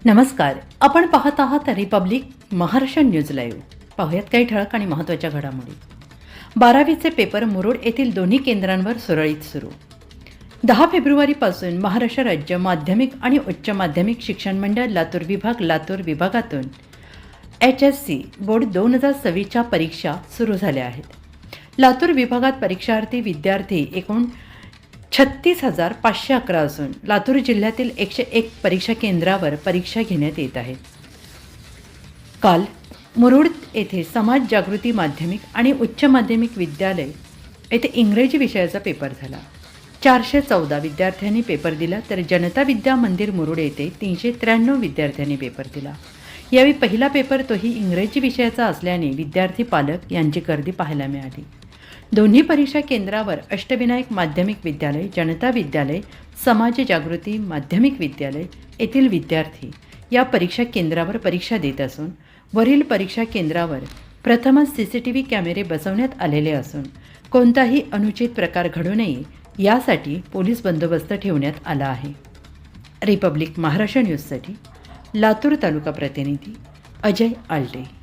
नमस्कार. आपण पाहत आहात रिपब्लिक महाराष्ट्र न्यूज लाईव्ह. पाहुयात काही ठळक आणि महत्त्वाच्या घडामोडी. 12वीचे पेपर मुरुड येथील दोन्ही केंद्रांवर सुरळीत सुरू. 10 फेब्रुवारीपासून महाराष्ट्र राज्य माध्यमिक आणि उच्च माध्यमिक शिक्षण मंडळ लातूर विभाग लातूर विभागातून HSC बोर्ड 2026च्या परीक्षा सुरू झाल्या आहेत. लातूर विभागात परीक्षार्थी विद्यार्थी एकूण 36,511 असून लातूर जिल्ह्यातील 101 परीक्षा केंद्रावर परीक्षा घेण्यात येत आहे. काल मुरुड येथे समाज जागृती माध्यमिक आणि उच्च माध्यमिक विद्यालय येथे इंग्रजी विषयाचा पेपर झाला. 414 विद्यार्थ्यांनी पेपर दिला, तर जनता विद्या मंदिर मुरुड येथे 393 विद्यार्थ्यांनी पेपर दिला. यावेळी पहिला पेपर तोही इंग्रजी विषयाचा असल्याने विद्यार्थी पालक यांची गर्दी पाहायला मिळाली. दोन्ही परीक्षा केंद्रावर अष्टविनायक माध्यमिक विद्यालय, जनता विद्यालय, समाज जागृती माध्यमिक विद्यालय येथील विद्यार्थी या परीक्षा केंद्रावर परीक्षा देत असून वरील परीक्षा केंद्रावर प्रथमच CCTV कॅमेरे बसवण्यात आलेले असून कोणताही अनुचित प्रकार घडू नये यासाठी पोलीस बंदोबस्त ठेवण्यात आला आहे. रिपब्लिक महाराष्ट्र न्यूजसाठी लातूर तालुका प्रतिनिधी अजय आलटे.